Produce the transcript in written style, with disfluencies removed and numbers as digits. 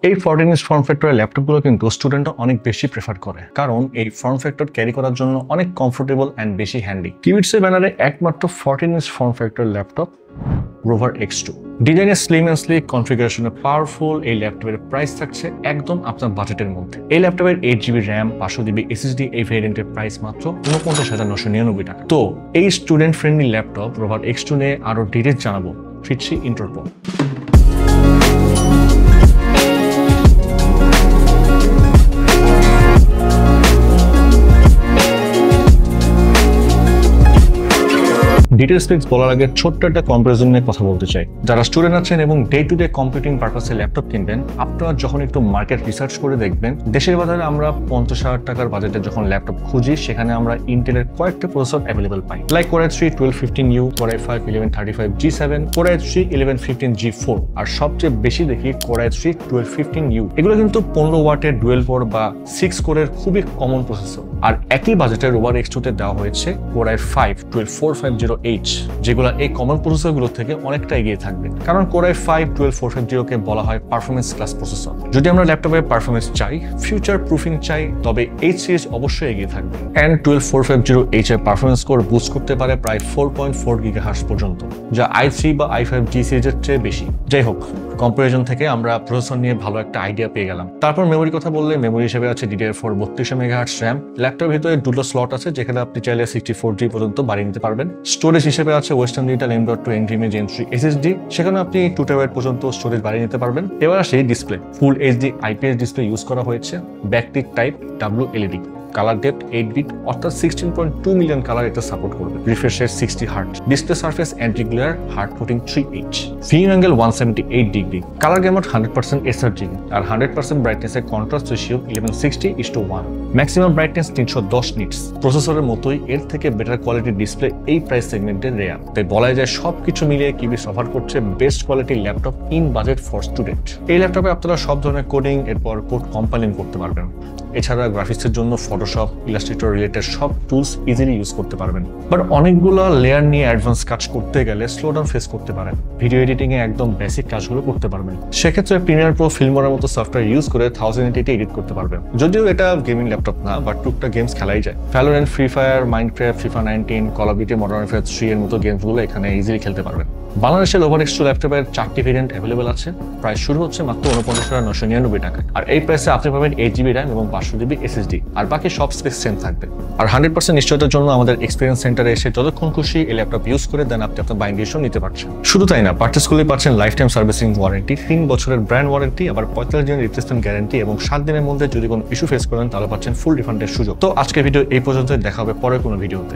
এই 14 inch form ফ্যাক্টরের ল্যাপটপগুলো কিন্তু স্টুডেন্টরা অনেক বেশি প্রেফার করে, কারণ এই ফর্ম ফ্যাক্টর ক্যারি করার জন্য অনেক কমফোর্টেবল অ্যান্ড বেশি হ্যান্ডি। কিউবিটসের ব্যানারে একমাত্র 14 inch form factor laptop rover X2। ডিজাইনের স্লিম অ্যান্ড স্লিক, কনফিগারেশনে পাওয়ারফুল, এই ল্যাপটপের প্রাইস থাকছে একদম আপনার বাজেটের মধ্যে। এই ল্যাপটপের 8GB র্যাম, 500GB SSD এই ভেরিয়েন্টের প্রাইস মাত্র 49,999 টাকা। তো এই student friendly laptop rover X2 নিয়ে আরো ডিটেইলস জানাবো ফিরছি ইন্ট্রোর পর। ডিটেল স্পেক্স বলার আগে ছোট্ট একটা কম্পারিজন নিয়ে কথা বলতে চাই। যারা স্টুডেন্ট আছেন এবং ডে টু ডে কম্পিউটিং পারপাসে ল্যাপটপ কিনবেন, আপনারা যখন একটু মার্কেট রিসার্চ করে দেখবেন, দেশের বাজারে আমরা 50,000 টাকার বাজেটে যখন ল্যাপটপ খুঁজি, সেখানে আমরা ইন্টেলের কয়েকটা প্রসেসর অ্যাভেলেবল পাই, like Core i3 1215U, Core i5 1135G7, Core i3 1115G4, আর সবচেয়ে বেশি দেখি Core i3 1215U। এগুলো কিন্তু 15 ওয়াটের ডুয়েল কোর বা 6 কোরের খুবই কমন প্রসেসর। আর একই বাজেটে রোভার X2 তে দেওয়া হয়েছে Core i5 12450H, যেগুলো এই কমন প্রসেসরগুলো থেকে অনেকটা এগিয়ে থাকবে, কারণ Core i5 12450 কে বলা হয় পারফরমেন্স ক্লাস প্রসেসর। যদি আমরা ল্যাপটপে পারফরমেন্স চাই, ফিউচার প্রুফিং চাই, তবে H সিরিজ অবশ্যই এগিয়ে থাকবে। এন্ড 12450H এর পারফরমেন্স স্কোর বুস্ট করতে পারে প্রায় 4.4 GHz পর্যন্ত, যা i3 বা i5 G সিরিজের চেয়ে বেশি। যাই হোক, কম্পারিজন থেকে আমরা প্রসেসর নিয়ে ভালো একটা আইডিয়া পেয়ে গেলাম। তারপর মেমোরি কথা বললে, মেমোরি হিসেবে আছে DDR4 32 MHz র্যাম। ল্যাপটপের ভিতরে দুটো স্লট আছে, যেখানে আপনি চাইলে 64GB পর্যন্ত বাড়িয়ে নিতে পারবেন। স্টোরেজ হিসেবে আছে western digital M.2 NVMe Gen 3 SSD, সেখানে আপনি 2TB পর্যন্ত স্টোরেজ বাড়িয়ে নিতে পারবেন। এবার আসে display. Full HD IPS display use করা হয়েছে, backlit type WLED, colour depth 8 bit অর্থাৎ 16.2 মিলিয়ন কালার এটা সাপোর্ট করবে। Refresh rate 60 Hz, display surface anti glare, hard coating 3H, view angle 178 degree, colour gamut 100% sRGB, আর 100% ব্রাইটনেসের contrast ratio 1160:1, maximum brightness 310 nits. প্রসেসরের মতোই এর থেকে বেটার কোয়ালিটির ডিসপ্লে এই প্রাইস সেগমেন্টে রেয়ার। তাই বলা যায় সবকিছু মিলিয়ে কিউবিটস অফার করছে বেস্ট কোয়ালিটির laptop in budget for student. এই ল্যাপটপে আপনারা সব ধরনের কোডিং, এরপর কোড কম্পাইলিং করতে পারবেন। এছাড়া গ্রাফিক্সের জন্য ফটোশপ, ইলাস্ট্রেটর রিলেটেড সব টুলস ইজিলি ইউজ করতে পারবেন। বাট অনেকগুলো লেয়ার নিয়ে অ্যাডভান্স কাজ করতে গেলে স্লোডাউন ফেস করতে পারেন। ভিডিও এডিটিং এ একদম বেসিক কাজগুলো করতে পারবেন। সেক্ষেত্রে প্রিমিয়ার প্রো, ফিল্মোরার মতো সফটওয়্যার ইউজ করে 1080 এডিট করতে পারবেন। যদিও এটা গেমিং ল্যাপটপ না, বাট টুকটাক গেমস খেলাই যায়। Valorant, free fire, Minecraft, FIFA 19, call of duty, modern warfare 3 এর মতো গেমসগুলো এখানে ইজিলি খেলতে পারবেন। বাংলাদেশের রোভার X2 ল্যাপটপের 4টি ভেরিয়েন্ট অ্যাভেলেবল আছে। প্রাইস শুরু হচ্ছে মাত্র 49,999 টাকায়। আর এই প্রাইসে আপনি পাবেন 8GB র্যাম এবং 500GB SSD, আর বাকি সব স্পেস সেম থাকবে। আর 100% নিশ্চয়তার জন্য আমাদের এক্সপিরিয়েন্স সেন্টারে এসে যতক্ষণ খুশি এই ল্যাপটপ ইউজ করে দেন আপনি আপনার বাইং ডিসিশন নিতে পারছেন। শুধু তাই না, পারচেজ করলে পাচ্ছেন লাইফ টাইম সার্ভিসিং ওয়ারেন্টি, 3 বছরের ব্র্যান্ড ওয়ারেন্টি, আবার 45 দিনের রিপ্লেসমেন্ট গ্যারান্টি, এবং 7 দিনের মধ্যে যদি কোনো ইস্যু ফেস করেন তাহলে পাচ্ছেন ফুল রিফান্ডের সুযোগ। তো আজকের ভিডিও এই পর্যন্ত, দেখা হবে পরের কোনো ভিডিওতে।